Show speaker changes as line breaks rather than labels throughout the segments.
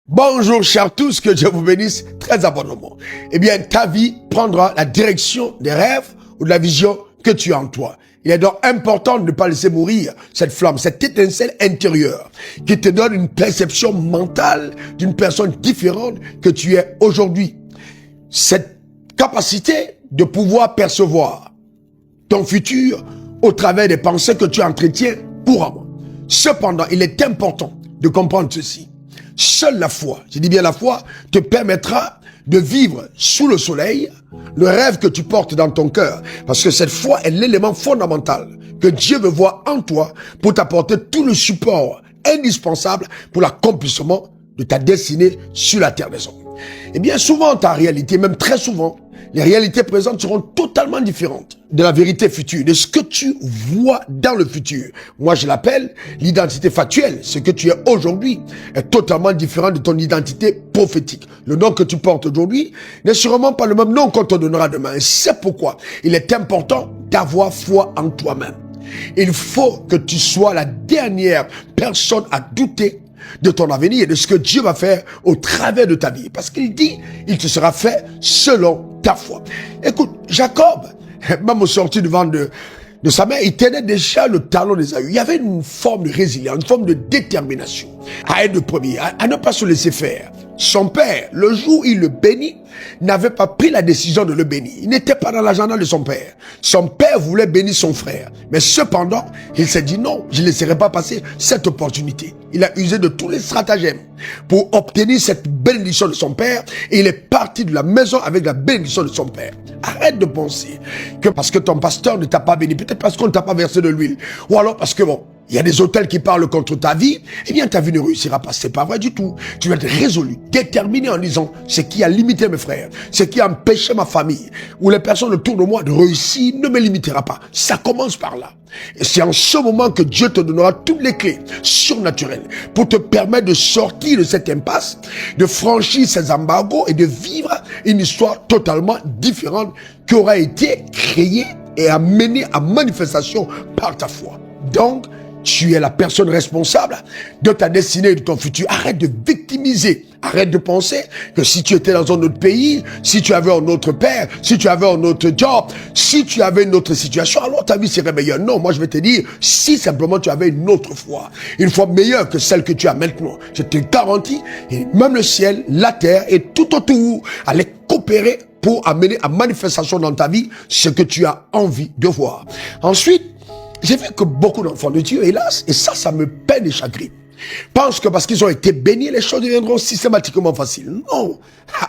Bonjour chers tous, que Dieu vous bénisse très abondamment. Eh bien, ta vie prendra la direction des rêves ou de la vision que tu as en toi. Il est donc important de ne pas laisser mourir cette flamme, cette étincelle intérieure qui te donne une perception mentale d'une personne différente que tu es aujourd'hui. Cette capacité de pouvoir percevoir ton futur au travers des pensées que tu entretiens couramment. Cependant, il est important de comprendre ceci. Seule la foi, je dis bien la foi, te permettra de vivre sous le soleil le rêve que tu portes dans ton cœur. Parce que cette foi est l'élément fondamental que Dieu veut voir en toi pour t'apporter tout le support indispensable pour l'accomplissement de ta destinée sur la terre des hommes. Et bien souvent, ta réalité, même très souvent, les réalités présentes seront totalement différentes de la vérité future, de ce que tu vois dans le futur. Moi, je l'appelle l'identité factuelle. Ce que tu es aujourd'hui est totalement différent de ton identité prophétique. Le nom que tu portes aujourd'hui n'est sûrement pas le même nom qu'on te donnera demain. Et c'est pourquoi il est important d'avoir foi en toi-même. Il faut que tu sois la dernière personne à douter de ton avenir et de ce que Dieu va faire au travers de ta vie. Parce qu'il dit, il te sera fait selon ta foi. Écoute, Jacob, même au sorti du ventre de sa mère, il tenait déjà le talon d'Ésaü. Il y avait une forme de résilience, une forme de détermination à être le premier, à ne pas se laisser faire. Son père, le jour où il le bénit, n'avait pas pris la décision de le bénir. Il n'était pas dans l'agenda de son père. Son père voulait bénir son frère. Mais cependant, il s'est dit non, je ne laisserai pas passer cette opportunité. Il a usé de tous les stratagèmes pour obtenir cette bénédiction de son père et il est parti de la maison avec la bénédiction de son père. Arrête de penser que parce que ton pasteur ne t'a pas béni, peut-être parce qu'on ne t'a pas versé de l'huile, ou alors parce que bon, il y a des hôtels qui parlent contre ta vie, eh bien ta vie ne réussira pas. C'est pas vrai du tout. Tu dois être résolu, déterminé en disant ce qui a limité mes frères, ce qui a empêché ma famille, ou les personnes autour de moi de réussir ne me limitera pas. Ça commence par là. Et c'est en ce moment que Dieu te donnera toutes les clés surnaturelles pour te permettre de sortir de cette impasse, de franchir ces embargos et de vivre une histoire totalement différente qui aura été créée et amenée à manifestation par ta foi. Donc, tu es la personne responsable de ta destinée et de ton futur. Arrête de victimiser. Arrête de penser que si tu étais dans un autre pays, si tu avais un autre père, si tu avais un autre job, si tu avais une autre situation, alors ta vie serait meilleure. Non, moi je vais te dire, si simplement tu avais une autre foi, une foi meilleure que celle que tu as maintenant, je te garantis, et même le ciel, la terre et tout autour allaient coopérer pour amener à manifestation dans ta vie ce que tu as envie de voir. Ensuite, j'ai vu que beaucoup d'enfants de Dieu, hélas, et ça me peine et chagrine, pensent que parce qu'ils ont été bénis, les choses deviendront systématiquement faciles. Non,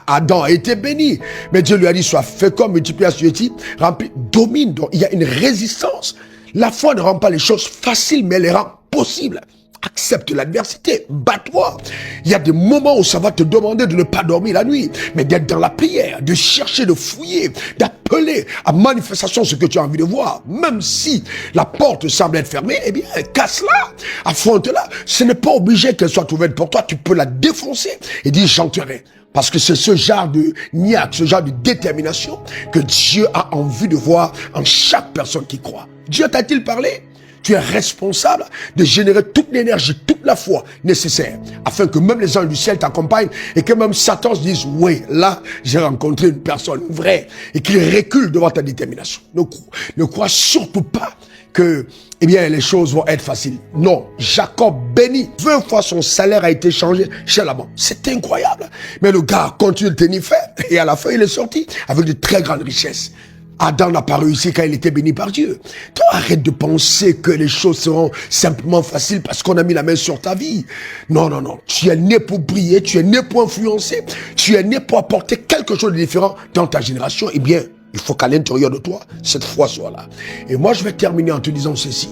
Adam a été béni, mais Dieu lui a dit, sois fécond, multiplie, assujetti, rempli, domine. Donc il y a une résistance. La foi ne rend pas les choses faciles, mais elle les rend possibles. Accepte l'adversité, bats-toi. Il y a des moments où ça va te demander de ne pas dormir la nuit, mais d'être dans la prière, de chercher, de fouiller, d'appeler à manifestation ce que tu as envie de voir. Même si la porte semble être fermée, eh bien, casse-la, affronte-la. Ce n'est pas obligé qu'elle soit ouverte pour toi, tu peux la défoncer et dire j'entrerai. Parce que c'est ce genre de niaque, ce genre de détermination que Dieu a envie de voir en chaque personne qui croit. Dieu t'a-t-il parlé? Tu es responsable de générer toute l'énergie, toute la foi nécessaire, afin que même les anges du ciel t'accompagnent et que même Satan se dise, oui, là, j'ai rencontré une personne vraie, et qu'il recule devant ta détermination. Ne crois surtout pas que, eh bien, les choses vont être faciles. Non, Jacob béni, 20 fois son salaire a été changé chez Laban. C'est incroyable. Mais le gars continue de tenir ferme et à la fin, il est sorti avec de très grandes richesses. Adam n'a pas réussi quand il était béni par Dieu. Toi, arrête de penser que les choses seront simplement faciles parce qu'on a mis la main sur ta vie. Non, non, non. Tu es né pour briller, tu es né pour influencer, tu es né pour apporter quelque chose de différent dans ta génération. Eh bien, il faut qu'à l'intérieur de toi, cette foi soit là. Et moi, je vais terminer en te disant ceci.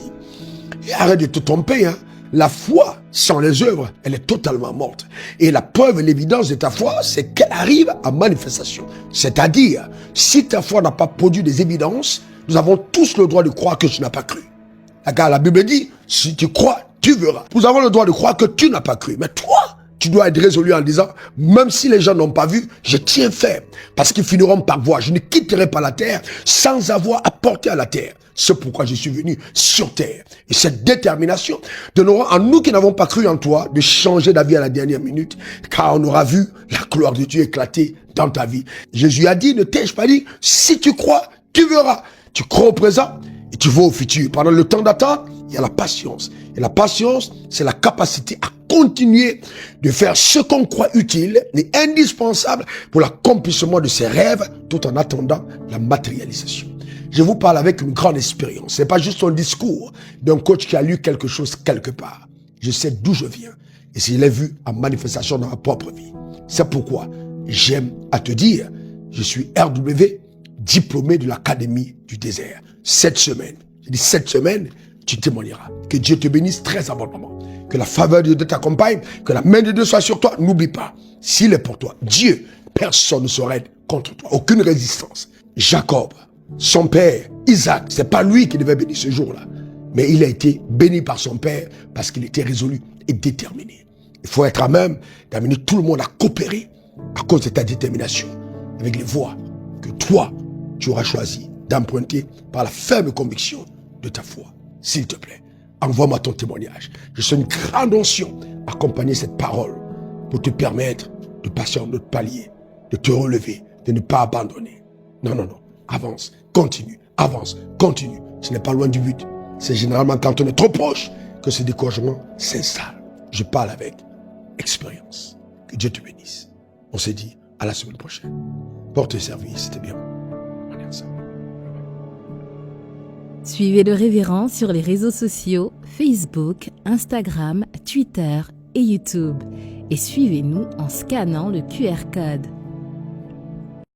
Et arrête de te tromper, hein. La foi, sans les œuvres, elle est totalement morte. Et la preuve et l'évidence de ta foi, c'est qu'elle arrive à manifestation. C'est-à-dire, si ta foi n'a pas produit des évidences, nous avons tous le droit de croire que tu n'as pas cru. Car la Bible dit, si tu crois, tu verras. Nous avons le droit de croire que tu n'as pas cru. Mais toi, tu dois être résolu en disant, même si les gens n'ont pas vu, je tiens ferme, parce qu'ils finiront par voir. Je ne quitterai pas la terre sans avoir apporté à la terre. C'est pourquoi je suis venu sur terre. Et cette détermination donnera à nous qui n'avons pas cru en toi de changer d'avis à la dernière minute, car on aura vu la gloire de Dieu éclater dans ta vie. Jésus a dit, ne t'ai-je pas dit, si tu crois, tu verras. Tu crois au présent et tu vas au futur. Pendant le temps d'attente, il y a la patience. Et la patience, c'est la capacité à continuer de faire ce qu'on croit utile et indispensable pour l'accomplissement de ses rêves tout en attendant la matérialisation. Je vous parle avec une grande expérience. C'est pas juste un discours d'un coach qui a lu quelque chose quelque part. Je sais d'où je viens et je l'ai vu en manifestation dans ma propre vie. C'est pourquoi j'aime à te dire, je suis RW, diplômé de l'Académie du désert. Cette semaine, tu témoigneras. Que Dieu te bénisse très abondamment. Que la faveur de Dieu t'accompagne. Que la main de Dieu soit sur toi. N'oublie pas, s'il est pour toi, Dieu, personne ne saurait être contre toi. Aucune résistance. Jacob, son père, Isaac, c'est pas lui qui devait bénir ce jour-là. Mais il a été béni par son père parce qu'il était résolu et déterminé. Il faut être à même d'amener tout le monde à coopérer à cause de ta détermination avec les voies que toi, tu auras choisi d'emprunter par la ferme conviction de ta foi. S'il te plaît, envoie-moi ton témoignage. Je suis une grande onction accompagner cette parole pour te permettre de passer en autre palier, de te relever, de ne pas abandonner. Non, non, non. Avance, continue, avance, continue. Ce n'est pas loin du but. C'est généralement quand on est trop proche que ce découragement s'installe. Je parle avec expérience. Que Dieu te bénisse. On s'est dit à la semaine prochaine. Porte service, c'était bien. On est ensemble.
Suivez le révérend sur les réseaux sociaux, Facebook, Instagram, Twitter et YouTube. Et suivez-nous en scannant le QR code.